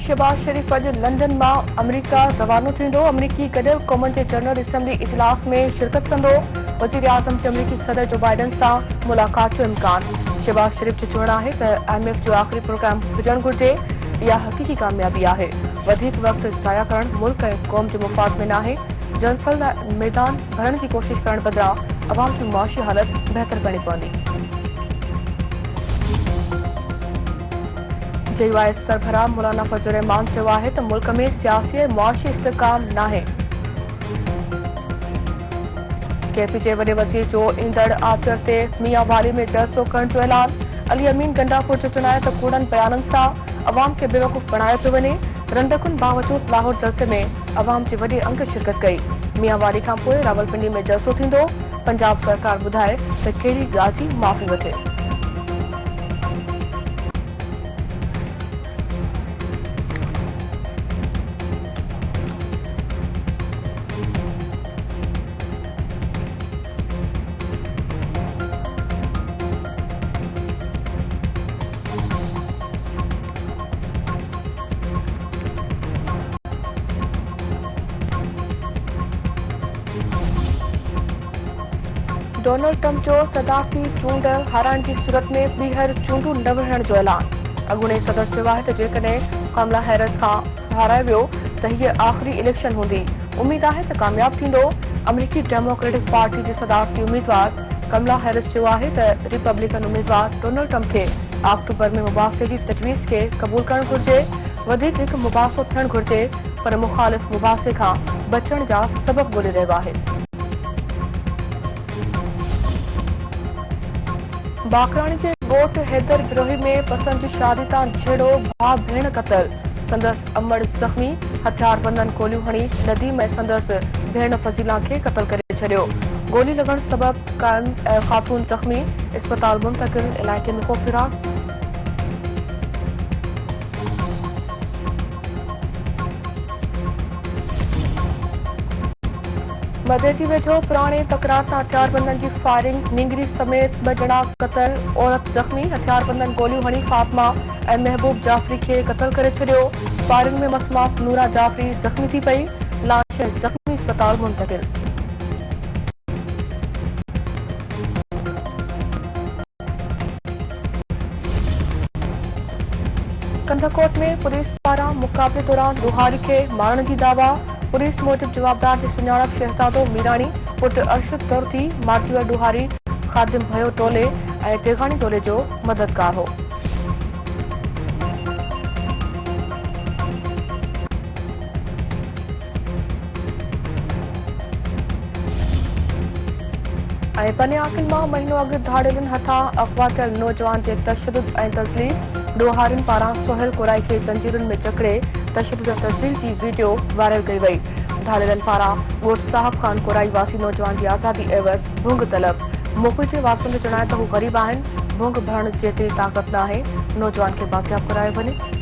शहबाज शरीफ अॼु लंडन मां अमरीका रवानो थींदो। अमरीकी गॾियल क़ौमुनि जे जनरल असेंबली इजलास में शिरकत कंदो। वज़ीर आज़म जे अमरीकी सदर जो बाइडन सां मुलाक़ात जो इम्कान। शहबाज शरीफ जो चवणु आहे त IMF जो आख़िरी प्रोग्राम हुजणु घुरिजे। इहा हक़ीक़ी कामयाबी आहे। वधीक वक़्तु ज़ाया करणु मुल्क ऐं क़ौम जे मुफ़ाद में नाहे। जनसल मैदान भरण जी कोशिश करण बदिरां अवाम जी मुआशी हालत बहितर करणी पवंदी। JY सरबराह मौलाना फजल रहमान चयो आहे त मुल्क में सियासी ऐं मुआशी इस्तेहकाम नाहे। KP जे वॾे वज़ीर जो ईंदड़ आचर ते मियां वाली में जलसो करण जो ऐलान। अली अमीन गंडापुर जो चवणु आहे त कूड़नि बयाननि सां अवाम खे बेवकूफ़ बणायो पियो वञे। रंडकुनि बावजूद लाहौर जलसे में अवाम जे वॾे अंग शिरकत कई। मियां वाली खां पोइ रावलपिंडी में जलसो थींदो। पंजाब सरकार ॿुधाए त कहिड़ी ॻाल्हि जी माफ़ी वठे। डोनाल्ड ट्रंप जो सदारती चूंड हाराइण जी सूरत में ॿीहर चूंडूं न विढ़ण जो ऐलान। अॻूणे सदर चयो आहे त जेकॾहिं कमला हैरिस खां हाराए वियो त हीअ आख़िरी इलेक्शन हूंदी। उमीद आहे त कामयाब थींदो। अमरीकी डेमोक्रेटिक पार्टी जे सदारती उम्मीदवार कमला हैरिस चयो आहे त रिपब्लिकन उम्मीदवार डोनाल्ड ट्रंप खे अक्टूबर में मुबासे जी तजवीज़ खे क़बूल करणु घुरिजे। वधीक हिकु मुबासो थियणु घुरिजे, पर मुख़ालिफ़ मुबासे खां बचण जा सबब ॻोल्हे रहियो आहे। बाकराणी जे ॻोठ हैदर बिरोही में पसंद जी शादी तां छेड़ो, भाउ भेण क़तल। संदसि अमड़ ज़ख़्मी, हथियारबंदनि गोलियूं हणी नदीम ऐं संदसि भेण फज़ीला खे क़तल करे छॾियो। गोली लॻण सबबि ख़ातून ज़ख़्मी, इस्पताल मुंतक़िल। इलाइक़े में ख़ौफ़िरास। मदे जी वेझो पुराणे तकरार तां हथियारबंदनि जी फायरिंग, निंगरी समेत 2 ॼणा क़तल, औरत ज़ख़्मी। हथियारबंदनि गोलियूं हणी फातिमा ऐं महबूब जाफ़री खे क़तल करे छॾियो। फायरिंग में मसमात नूरा जाफ़री ज़ख़्मी थी पई। लाश ज़ख़्मी इस्पताल मुंतक़िल। कंधकोट में पुलिस पारां मुक़ाबले दौरान ॾोहारी खे मारण जी दावा। पुलिस मूजिब जवाबदार जी सुञाणप शहज़ादो मीराणी पुट अर्शद तौर थी मारिजी वियो ॾोहारी ख़ादिम भयो टोले ऐं टेघाणी टोले जो मददगार हो। ऐं बने आकिल मां महीनो अॻु धाड़ेलनि हथां अगवा थियल नौजवान जे तशदुद ऐं तज़लील। ॾोहारियुनि पारां सोहेल कोराई खे ज़ंजीरुनि में जकड़े तशदुद ऐं तज़लील जी वीडियो वायरल कई वई। धाड़ेलनि पारां ॻोठ साहिब खान कोराई वासी नौजवान जी आज़ादी एवज़ भुंग तलब। मोकल जे वारसनि जो चवणु आहे त हू ग़रीब आहिनि, भुंग भरण जेतिरी ताक़त न आहे। नौजवान खे बाज़ियाब करायो वञे।